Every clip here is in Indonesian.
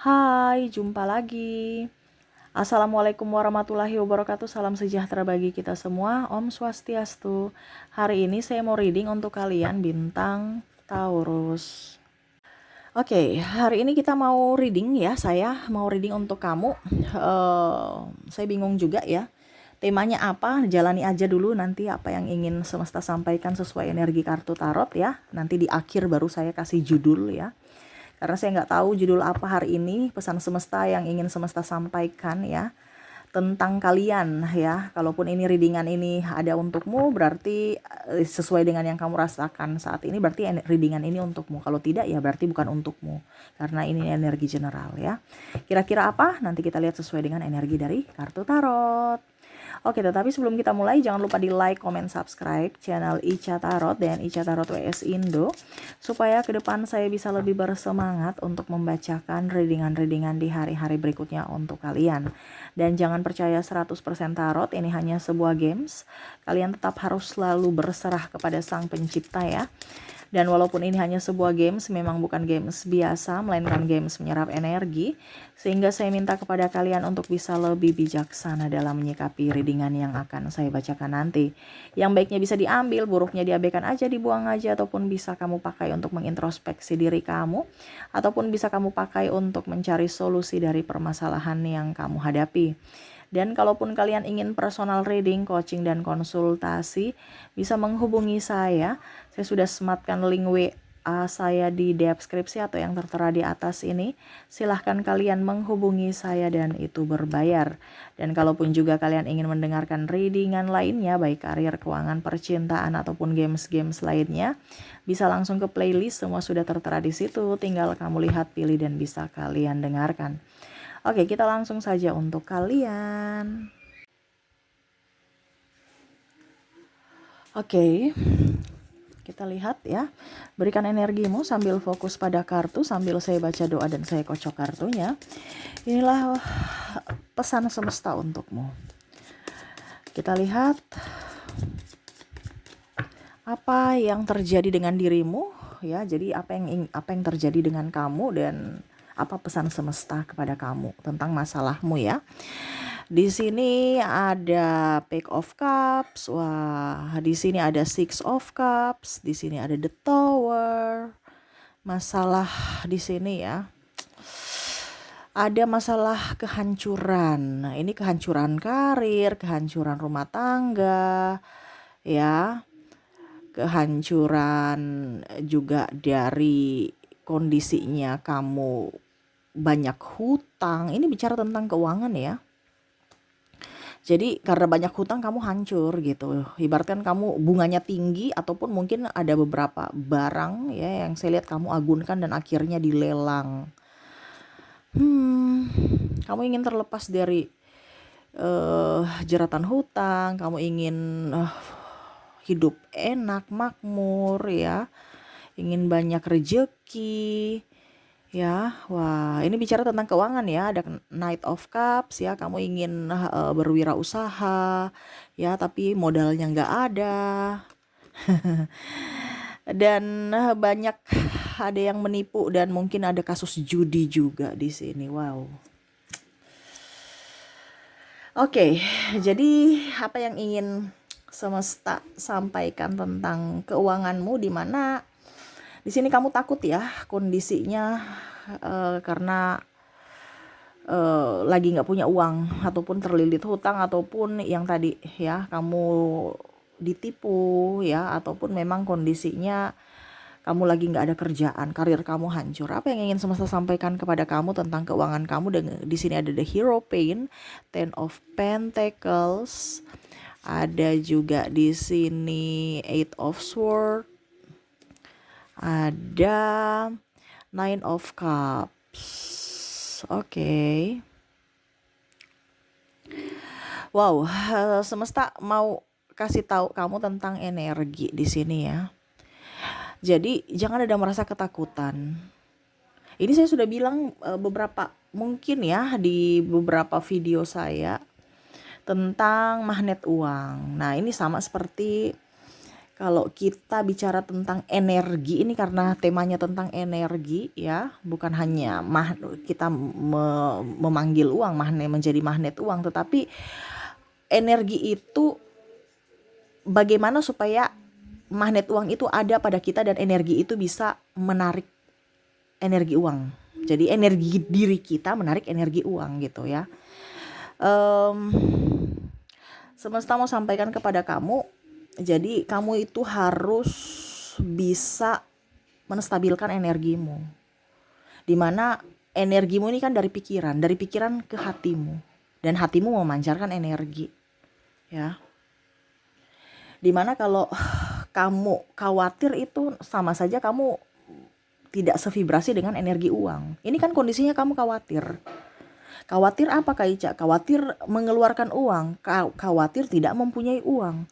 Hai, jumpa lagi. Assalamualaikum warahmatullahi wabarakatuh. Salam sejahtera bagi kita semua. Om Swastiastu. Hari ini saya mau reading untuk kalian bintang Taurus. Oke, hari ini kita mau reading ya. Saya mau reading untuk kamu. Saya bingung juga ya. Temanya apa? Jalani aja dulu nanti apa yang ingin semesta sampaikan sesuai energi kartu tarot ya. Nanti di akhir baru saya kasih judul ya. Karena saya nggak tahu judul apa hari ini, pesan semesta yang ingin semesta sampaikan ya tentang kalian ya. Kalaupun ini readingan ini ada untukmu, berarti sesuai dengan yang kamu rasakan saat ini, berarti readingan ini untukmu. Kalau tidak ya berarti bukan untukmu, karena ini energi general ya. Kira-kira apa? Nanti kita lihat sesuai dengan energi dari kartu tarot. Oke, tetapi sebelum kita mulai, jangan lupa di like, comment, subscribe channel Ica Tarot dan Ica Tarot WS Indo, supaya ke depan saya bisa lebih bersemangat untuk membacakan readingan-readingan di hari-hari berikutnya untuk kalian. Dan jangan percaya 100% tarot, ini hanya sebuah games. Kalian tetap harus selalu berserah kepada Sang Pencipta ya. Dan walaupun ini hanya sebuah games, memang bukan games biasa, melainkan games menyerap energi. Sehingga saya minta kepada kalian untuk bisa lebih bijaksana dalam menyikapi readingan yang akan saya bacakan nanti. Yang baiknya bisa diambil, buruknya diabaikan aja, dibuang aja, ataupun bisa kamu pakai untuk mengintrospeksi diri kamu, ataupun bisa kamu pakai untuk mencari solusi dari permasalahan yang kamu hadapi. Dan kalaupun kalian ingin personal reading, coaching, dan konsultasi, bisa menghubungi saya. Saya sudah sematkan link WA saya di deskripsi atau yang tertera di atas ini. Silahkan kalian menghubungi saya dan itu berbayar. Dan kalaupun juga kalian ingin mendengarkan readingan lainnya, baik karir, keuangan, percintaan, ataupun games-games lainnya, bisa langsung ke playlist, semua sudah tertera di situ. Tinggal kamu lihat, pilih, dan bisa kalian dengarkan. Oke, kita langsung saja untuk kalian. Oke, kita lihat ya. Berikan energimu sambil fokus pada kartu, sambil saya baca doa dan saya kocok kartunya. Inilah pesan semesta untukmu. Kita lihat apa yang terjadi dengan dirimu ya. Jadi apa yang terjadi dengan kamu dan apa pesan semesta kepada kamu tentang masalahmu ya. Di sini ada Page of Cups, wah di sini ada Six of Cups, di sini ada The Tower. Masalah di sini ya, ada masalah kehancuran. Nah, ini kehancuran karir, kehancuran rumah tangga, ya, kehancuran juga dari kondisinya kamu banyak hutang. Ini bicara tentang keuangan ya. Jadi karena banyak hutang kamu hancur gitu. Ibaratkan kamu bunganya tinggi, ataupun mungkin ada beberapa barang ya yang saya lihat kamu agunkan dan akhirnya dilelang. Kamu ingin terlepas dari jeratan hutang, kamu ingin hidup enak, makmur ya. Ingin banyak rejeki. Ya, wah ini bicara tentang keuangan ya, ada Knight of Cups ya, kamu ingin berwirausaha ya, tapi modalnya nggak ada. Dan banyak ada yang menipu dan mungkin ada kasus judi juga di sini. Wow. Oke, jadi apa yang ingin semesta sampaikan tentang keuanganmu, di mana di sini kamu takut ya kondisinya karena lagi nggak punya uang, ataupun terlilit hutang, ataupun yang tadi ya kamu ditipu ya, ataupun memang kondisinya kamu lagi nggak ada kerjaan, karir kamu hancur. Apa yang ingin semesta sampaikan kepada kamu tentang keuangan kamu? Dan di sini ada the Hero Pain, Ten of Pentacles, ada juga di sini Eight of Swords, ada Nine of Cups. Oke. Wow, semesta mau kasih tahu kamu tentang energi di sini ya. Jadi jangan ada merasa ketakutan. Ini saya sudah bilang beberapa mungkin ya di beberapa video saya tentang magnet uang. Nah, ini sama seperti Kalau kita bicara tentang energi ini karena temanya tentang energi ya, bukan hanya kita memanggil uang, menjadi magnet uang, tetapi energi itu bagaimana supaya magnet uang itu ada pada kita dan energi itu bisa menarik energi uang. Jadi energi diri kita menarik energi uang gitu ya. Semesta mau sampaikan kepada kamu, jadi kamu itu harus bisa menstabilkan energimu. Dimana energimu ini kan dari pikiran ke hatimu. Dan hatimu memancarkan energi. Ya. Dimana kalau kamu khawatir itu sama saja kamu tidak sevibrasi dengan energi uang. Ini kan kondisinya kamu khawatir. Khawatir apa Kak Ica? Khawatir mengeluarkan uang, khawatir tidak mempunyai uang.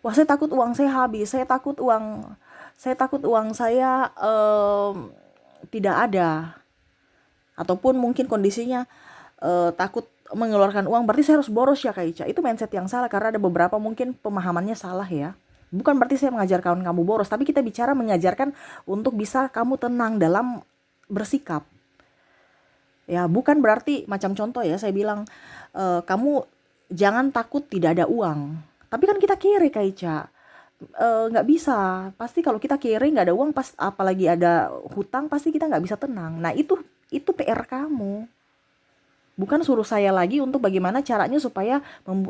Wah, saya takut uang saya habis, saya takut uang saya tidak ada. Ataupun mungkin kondisinya takut mengeluarkan uang, berarti saya harus boros ya Kak Ica. Itu mindset yang salah karena ada beberapa mungkin pemahamannya salah ya. Bukan berarti saya mengajarkan kamu boros, tapi kita bicara mengajarkan untuk bisa kamu tenang dalam bersikap. Ya, bukan berarti macam contoh ya, saya bilang kamu jangan takut tidak ada uang. Tapi kan kita kere Kak Ica. Nggak bisa. Pasti kalau kita kere nggak ada uang, apalagi ada hutang, pasti kita nggak bisa tenang. Nah, itu PR kamu. Bukan suruh saya lagi untuk bagaimana caranya supaya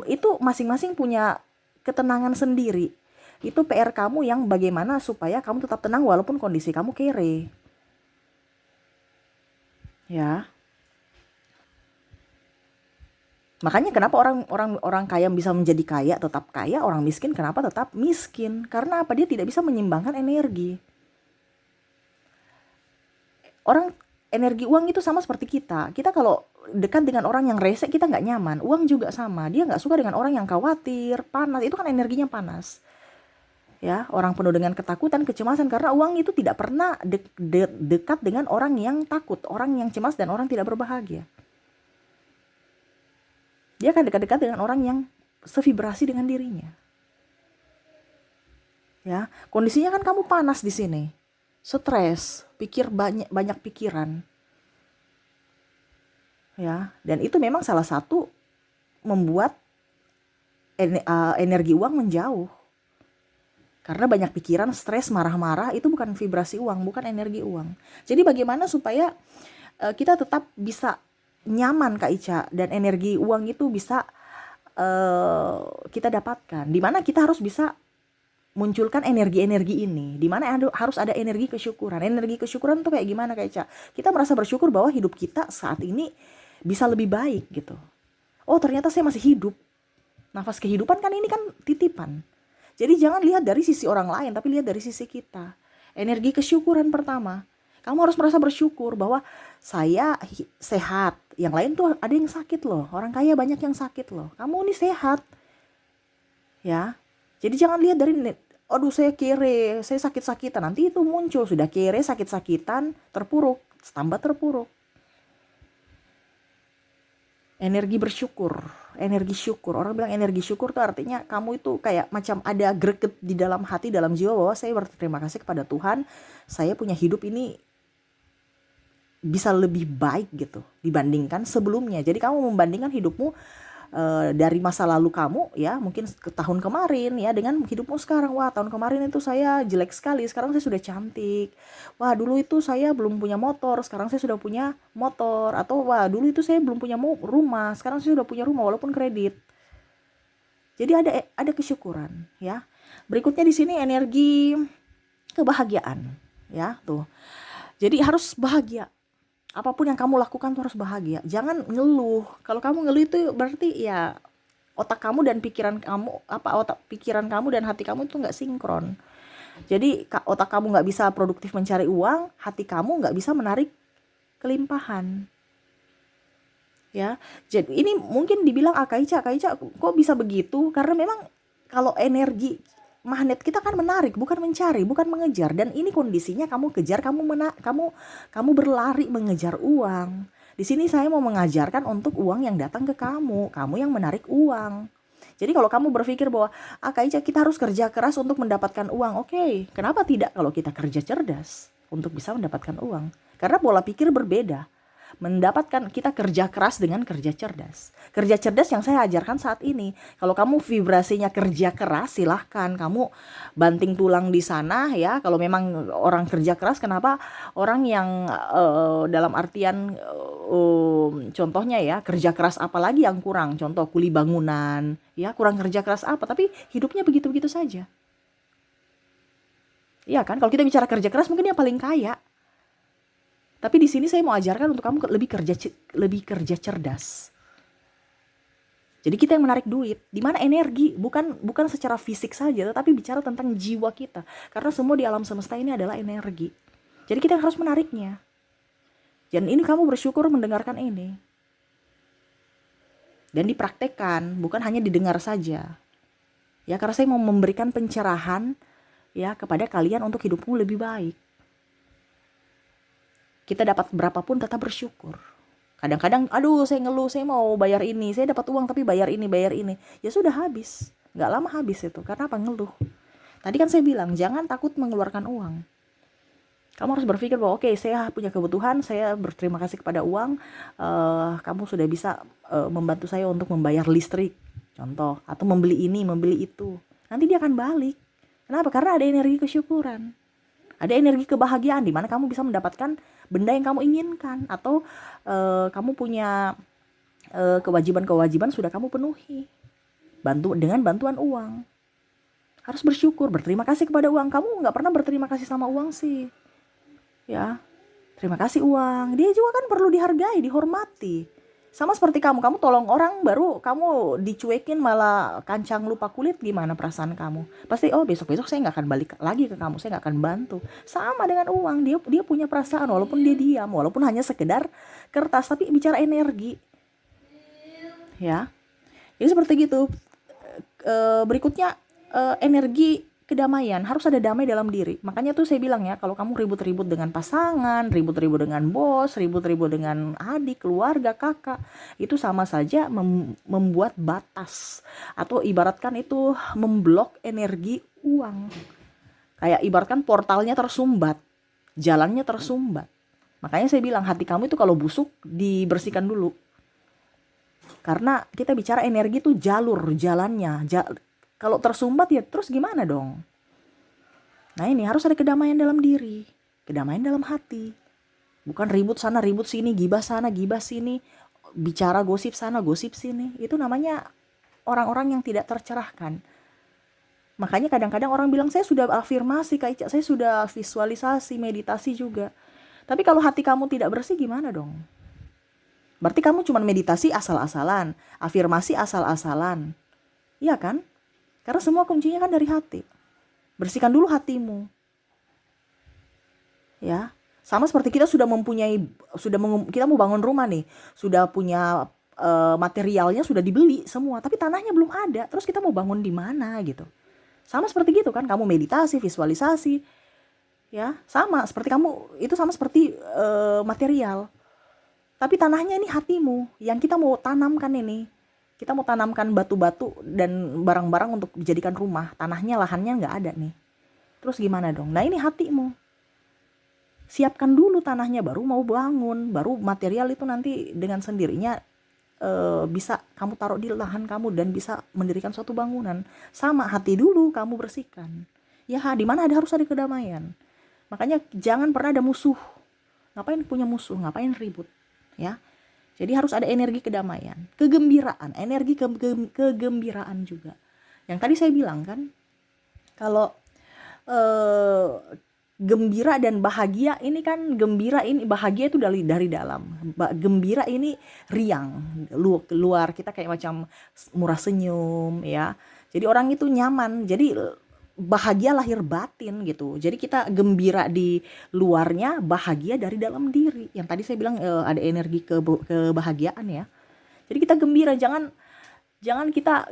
itu masing-masing punya ketenangan sendiri. Itu PR kamu yang bagaimana supaya kamu tetap tenang walaupun kondisi kamu kere. Ya. Makanya kenapa orang kaya bisa menjadi kaya, tetap kaya, orang miskin kenapa tetap miskin? Karena apa? Dia tidak bisa menyeimbangkan energi. Energi uang itu sama seperti kita. Kita kalau dekat dengan orang yang rese, kita nggak nyaman. Uang juga sama. Dia nggak suka dengan orang yang khawatir, panas. Itu kan energinya panas. Ya, orang penuh dengan ketakutan, kecemasan karena uang itu tidak pernah dekat dengan orang yang takut, orang yang cemas dan orang tidak berbahagia. Dia akan dekat-dekat dengan orang yang sevibrasi dengan dirinya. Ya, kondisinya kan kamu panas di sini. Stres, banyak pikiran. Ya, dan itu memang salah satu membuat energi uang menjauh. Karena banyak pikiran, stres, marah-marah itu bukan vibrasi uang, bukan energi uang. Jadi bagaimana supaya kita tetap bisa nyaman Kak Ica dan energi uang itu bisa kita dapatkan. Dimana kita harus bisa munculkan energi-energi ini. Dimana harus ada energi kesyukuran. Energi kesyukuran tuh kayak gimana Kak Ica? Kita merasa bersyukur bahwa hidup kita saat ini bisa lebih baik gitu. Oh, ternyata saya masih hidup. Nafas kehidupan kan ini kan titipan. Jadi jangan lihat dari sisi orang lain, tapi lihat dari sisi kita. Energi kesyukuran pertama. Kamu harus merasa bersyukur bahwa saya sehat. Yang lain tuh ada yang sakit loh. Orang kaya banyak yang sakit loh. Kamu ini sehat. Ya. Jadi jangan lihat dari, aduh saya kere, saya sakit-sakitan. Nanti itu muncul, sudah kere, sakit-sakitan, terpuruk, tambah terpuruk. Energi bersyukur, energi syukur. Orang bilang energi syukur tuh artinya kamu itu kayak macam ada greget di dalam hati, dalam jiwa bahwa saya berterima kasih kepada Tuhan, saya punya hidup ini bisa lebih baik gitu dibandingkan sebelumnya. Jadi kamu membandingkan hidupmu dari masa lalu kamu ya, mungkin ke tahun kemarin ya dengan hidupmu sekarang. Wah, tahun kemarin itu saya jelek sekali, sekarang saya sudah cantik. Wah, dulu itu saya belum punya motor, sekarang saya sudah punya motor. Atau wah, dulu itu saya belum punya rumah, sekarang saya sudah punya rumah walaupun kredit. Jadi ada kesyukuran ya. Berikutnya di sini energi kebahagiaan ya tuh. Jadi harus bahagia. Apapun yang kamu lakukan tuh harus bahagia. Jangan ngeluh. Kalau kamu ngeluh itu berarti ya otak kamu dan pikiran kamu, pikiran kamu dan hati kamu itu nggak sinkron. Jadi otak kamu nggak bisa produktif mencari uang, hati kamu nggak bisa menarik kelimpahan. Ya, jadi ini mungkin dibilang Kaica kok bisa begitu? Karena memang kalau energi magnet kita kan menarik, bukan mencari, bukan mengejar. Dan ini kondisinya kamu kejar, kamu berlari mengejar uang. Di sini saya mau mengajarkan untuk uang yang datang ke kamu yang menarik uang. Jadi kalau kamu berpikir bahwa Kak Ica, kita harus kerja keras untuk mendapatkan uang. Oke, kenapa tidak kalau kita kerja cerdas untuk bisa mendapatkan uang? Karena pola pikir berbeda. Kita kerja keras dengan kerja cerdas. Kerja cerdas yang saya ajarkan saat ini. Kalau kamu vibrasinya kerja keras, silahkan kamu banting tulang di sana ya. Kalau memang orang kerja keras, kenapa orang yang dalam artian contohnya ya, kerja keras apalagi yang kurang? Contoh kuli bangunan ya, kurang kerja keras apa? Tapi hidupnya begitu-begitu saja. Iya kan? Kalau kita bicara kerja keras, mungkin yang paling kaya. Tapi di sini saya mau ajarkan untuk kamu lebih kerja cerdas. Jadi kita yang menarik duit, di mana energi bukan secara fisik saja, tetapi bicara tentang jiwa kita. Karena semua di alam semesta ini adalah energi. Jadi kita harus menariknya. Dan ini kamu bersyukur mendengarkan ini. Dan dipraktekkan, bukan hanya didengar saja. Ya, karena saya mau memberikan pencerahan ya kepada kalian untuk hidupmu lebih baik. Kita dapat berapapun tetap bersyukur. Kadang-kadang, aduh saya ngeluh, saya mau bayar ini, saya dapat uang tapi bayar ini. Ya sudah habis, gak lama habis itu. Karena apa? Ngeluh. Tadi kan saya bilang, jangan takut mengeluarkan uang. Kamu harus berpikir bahwa oke, saya punya kebutuhan, saya berterima kasih kepada uang. Kamu sudah bisa membantu saya untuk membayar listrik, contoh. Atau membeli ini, membeli itu. Nanti dia akan balik. Kenapa? Karena ada energi kesyukuran. Ada energi kebahagiaan di mana kamu bisa mendapatkan benda yang kamu inginkan, atau kamu punya kewajiban-kewajiban sudah kamu penuhi dengan bantuan uang. Harus bersyukur, berterima kasih kepada uang. Kamu nggak pernah berterima kasih sama uang sih, ya. Terima kasih uang, dia juga kan perlu dihargai, dihormati. Sama seperti kamu tolong orang baru kamu dicuekin malah kancang lupa kulit, gimana perasaan kamu? Pasti besok-besok saya nggak akan balik lagi ke kamu, saya nggak akan bantu. Sama dengan uang, dia punya perasaan walaupun dia diam, walaupun hanya sekedar kertas, tapi bicara energi. Ya. Jadi seperti gitu. Berikutnya energi kedamaian, harus ada damai dalam diri. Makanya tuh saya bilang ya, kalau kamu ribut-ribut dengan pasangan, ribut-ribut dengan bos, ribut-ribut dengan adik, keluarga, kakak, itu sama saja membuat batas, atau ibaratkan itu memblok energi uang. Kayak ibaratkan portalnya tersumbat, jalannya tersumbat. Makanya saya bilang, hati kamu itu kalau busuk dibersihkan dulu. Karena kita bicara energi itu jalannya. Kalau tersumbat ya terus gimana dong? Nah ini harus ada kedamaian dalam diri, kedamaian dalam hati. Bukan ribut sana, ribut sini, gibah sana, gibah sini, bicara gosip sana, gosip sini. Itu namanya orang-orang yang tidak tercerahkan. Makanya kadang-kadang orang bilang, saya sudah afirmasi Kak Ica, saya sudah visualisasi, meditasi juga. Tapi kalau hati kamu tidak bersih gimana dong? Berarti kamu cuma meditasi asal-asalan, afirmasi asal-asalan. Iya kan? Karena semua kuncinya kan dari hati. Bersihkan dulu hatimu. Ya. Sama seperti kita sudah kita mau bangun rumah nih. Sudah punya materialnya, sudah dibeli semua, tapi tanahnya belum ada. Terus kita mau bangun di mana gitu. Sama seperti gitu kan, kamu meditasi, visualisasi. Ya, sama seperti material. Tapi tanahnya ini hatimu yang kita mau tanamkan ini. Kita mau tanamkan batu-batu dan barang-barang untuk dijadikan rumah. Tanahnya, lahannya nggak ada nih. Terus gimana dong? Nah ini hatimu. Siapkan dulu tanahnya, baru mau bangun. Baru material itu nanti dengan sendirinya bisa kamu taruh di lahan kamu dan bisa mendirikan suatu bangunan. Sama, hati dulu kamu bersihkan. Ya, di mana harus ada kedamaian. Makanya jangan pernah ada musuh. Ngapain punya musuh? Ngapain ribut? Ya. Jadi harus ada energi kedamaian, kegembiraan, energi kegembiraan juga. Yang tadi saya bilang kan, kalau gembira dan bahagia ini kan, bahagia itu dari dalam. Gembira ini riang, keluar kita kayak macam murah senyum ya. Jadi orang itu nyaman. Jadi bahagia lahir batin gitu. Jadi kita gembira di luarnya, bahagia dari dalam diri. Yang tadi saya bilang ada energi kebahagiaan ya. Jadi kita gembira, jangan kita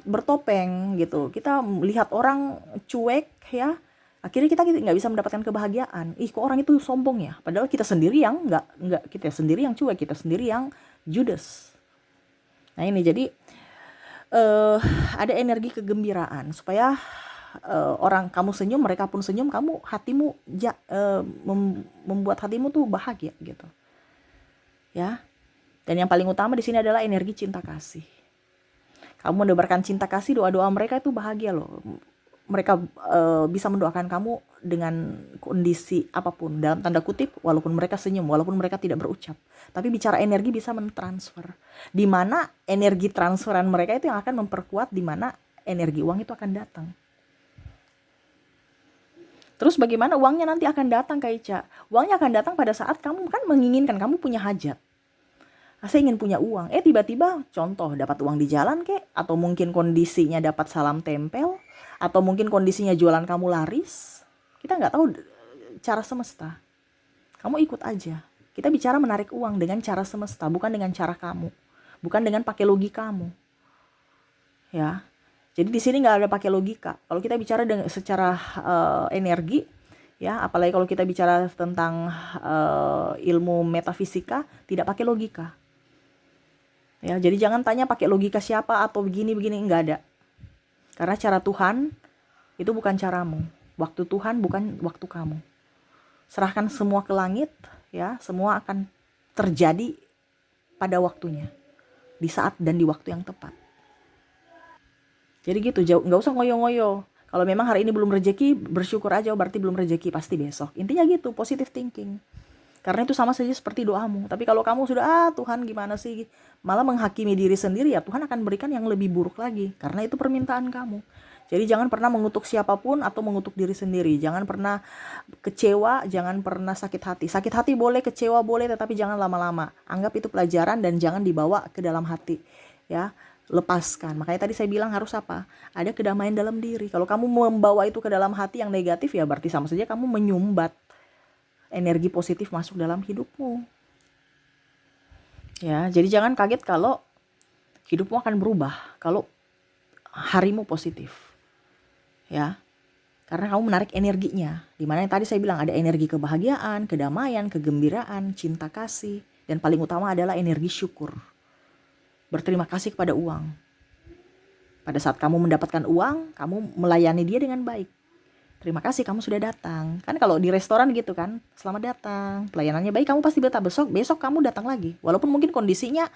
bertopeng gitu. Kita melihat orang cuek ya, akhirnya kita nggak bisa mendapatkan kebahagiaan. Kok orang itu sombong ya? Padahal kita sendiri yang kita sendiri yang cuek, kita sendiri yang judes. Nah ini jadi eh ada energi kegembiraan supaya orang kamu senyum, mereka pun senyum, kamu hatimu membuat hatimu tuh bahagia gitu. Ya. Dan yang paling utama di sini adalah energi cinta kasih. Kamu mendebarkan cinta kasih, doa-doa mereka itu bahagia loh. Mereka bisa mendoakan kamu dengan kondisi apapun, dalam tanda kutip, walaupun mereka senyum, walaupun mereka tidak berucap. Tapi bicara energi bisa mentransfer. Di mana energi transferan mereka itu yang akan memperkuat di mana energi uang itu akan datang. Terus bagaimana uangnya nanti akan datang, Kak Ica? Uangnya akan datang pada saat kamu kan menginginkan, kamu punya hajat. Saya ingin punya uang. Tiba-tiba contoh dapat uang di jalan kek, atau mungkin kondisinya dapat salam tempel, atau mungkin kondisinya jualan kamu laris. Kita nggak tahu cara semesta. Kamu ikut aja. Kita bicara menarik uang dengan cara semesta, bukan dengan cara kamu. Bukan dengan pakai logika kamu. Ya. Jadi di sini nggak ada pakai logika. Kalau kita bicara dengan secara energi, ya, apalagi kalau kita bicara tentang ilmu metafisika, tidak pakai logika. Ya, jadi jangan tanya pakai logika siapa atau begini-begini, enggak ada. Karena cara Tuhan itu bukan caramu. Waktu Tuhan bukan waktu kamu. Serahkan semua ke langit, ya, semua akan terjadi pada waktunya. Di saat dan di waktu yang tepat. Jadi gitu, nggak usah ngoyo-ngoyo. Kalau memang hari ini belum rezeki, bersyukur aja, berarti belum rezeki, pasti besok. Intinya gitu, positive thinking. Karena itu sama saja seperti doamu. Tapi kalau kamu sudah, Tuhan gimana sih, malah menghakimi diri sendiri, ya Tuhan akan berikan yang lebih buruk lagi. Karena itu permintaan kamu. Jadi jangan pernah mengutuk siapapun atau mengutuk diri sendiri. Jangan pernah kecewa, jangan pernah sakit hati. Sakit hati boleh, kecewa boleh, tetapi jangan lama-lama. Anggap itu pelajaran dan jangan dibawa ke dalam hati. Ya, lepaskan. Makanya tadi saya bilang harus apa? Ada kedamaian dalam diri. Kalau kamu membawa itu ke dalam hati yang negatif, ya berarti sama saja kamu menyumbat energi positif masuk dalam hidupmu. Ya, jadi jangan kaget kalau hidupmu akan berubah kalau harimu positif. Ya. Karena kamu menarik energinya. Dimana yang tadi saya bilang ada energi kebahagiaan, kedamaian, kegembiraan, cinta kasih, dan paling utama adalah energi syukur. Berterima kasih kepada uang. Pada saat kamu mendapatkan uang, kamu melayani dia dengan baik. Terima kasih kamu sudah datang. Kan kalau di restoran gitu kan, selamat datang, pelayanannya baik, kamu pasti betah, besok kamu datang lagi. Walaupun mungkin kondisinya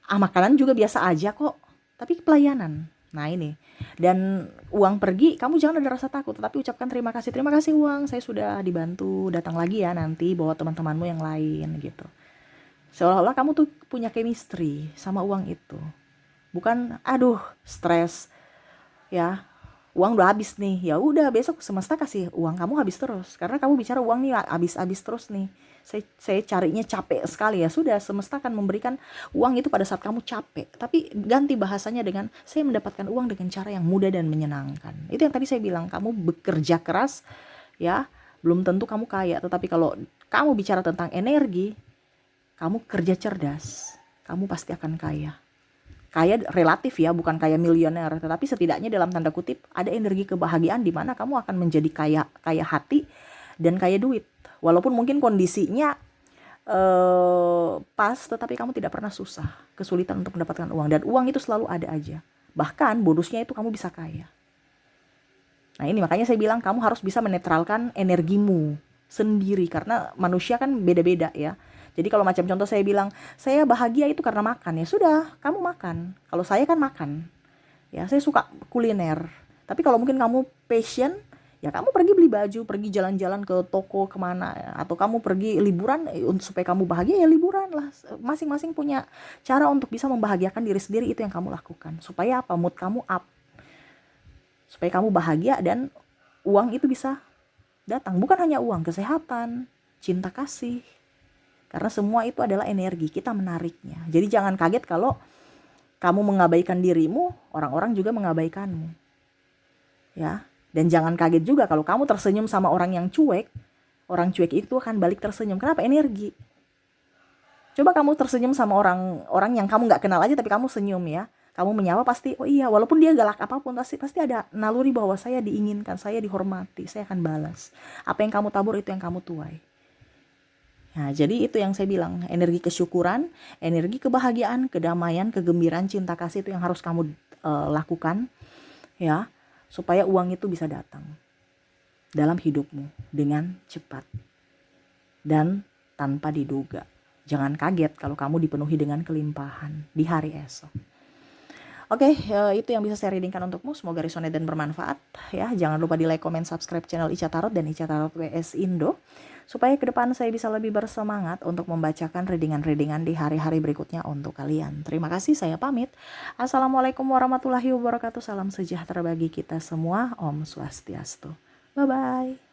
makanan juga biasa aja kok, tapi pelayanan. Nah ini. Dan uang pergi, kamu jangan ada rasa takut, tetapi ucapkan terima kasih uang, saya sudah dibantu, datang lagi ya nanti bawa teman-temanmu yang lain gitu. Seolah-olah kamu tuh punya chemistry sama uang itu. Bukan aduh, stres. Ya, uang udah habis nih, ya udah besok semesta kasih uang kamu habis terus, karena kamu bicara uang nih habis terus nih, saya carinya capek sekali, ya sudah, semesta akan memberikan uang itu pada saat kamu capek. Tapi ganti bahasanya dengan saya mendapatkan uang dengan cara yang mudah dan menyenangkan. Itu yang tadi saya bilang, kamu bekerja keras, ya belum tentu kamu kaya, tetapi kalau kamu bicara tentang energi, kamu kerja cerdas, kamu pasti akan kaya. Kaya relatif ya, bukan kaya miliuner, tetapi setidaknya dalam tanda kutip ada energi kebahagiaan di mana kamu akan menjadi kaya hati dan kaya duit. Walaupun mungkin kondisinya pas, tetapi kamu tidak pernah susah, kesulitan untuk mendapatkan uang, dan uang itu selalu ada aja. Bahkan bonusnya itu kamu bisa kaya. Nah ini makanya saya bilang kamu harus bisa menetralkan energimu sendiri, karena manusia kan beda-beda ya. Jadi kalau macam contoh saya bilang, saya bahagia itu karena makan, ya sudah, kamu makan. Kalau saya kan makan, ya saya suka kuliner. Tapi kalau mungkin kamu passion, ya kamu pergi beli baju, pergi jalan-jalan ke toko kemana, atau kamu pergi liburan supaya kamu bahagia, ya liburan lah. Masing-masing punya cara untuk bisa membahagiakan diri sendiri, itu yang kamu lakukan. Supaya apa? Mood kamu up. Supaya kamu bahagia dan uang itu bisa datang. Bukan hanya uang, kesehatan, cinta kasih. Karena semua itu adalah energi, kita menariknya. Jadi jangan kaget kalau kamu mengabaikan dirimu, orang-orang juga mengabaikanmu. Ya, dan jangan kaget juga kalau kamu tersenyum sama orang yang cuek, orang cuek itu akan balik tersenyum. Kenapa? Energi. Coba kamu tersenyum sama orang yang kamu nggak kenal aja, tapi kamu senyum ya. Kamu menyapa pasti, oh iya, walaupun dia galak apapun, pasti ada naluri bahwa saya diinginkan, saya dihormati, saya akan balas. Apa yang kamu tabur itu yang kamu tuai. Nah, jadi itu yang saya bilang, energi kesyukuran, energi kebahagiaan, kedamaian, kegembiraan, cinta kasih itu yang harus kamu lakukan ya, supaya uang itu bisa datang dalam hidupmu dengan cepat dan tanpa diduga. Jangan kaget kalau kamu dipenuhi dengan kelimpahan di hari esok. Oke, itu yang bisa saya readingkan untukmu. Semoga resonate dan bermanfaat ya. Jangan lupa di like, comment, subscribe channel Ica Tarot dan Ica Tarot WS Indo, supaya ke depan saya bisa lebih bersemangat untuk membacakan readingan-readingan di hari-hari berikutnya untuk kalian. Terima kasih, saya pamit. Assalamualaikum warahmatullahi wabarakatuh. Salam sejahtera bagi kita semua. Om Swastiastu. Bye-bye.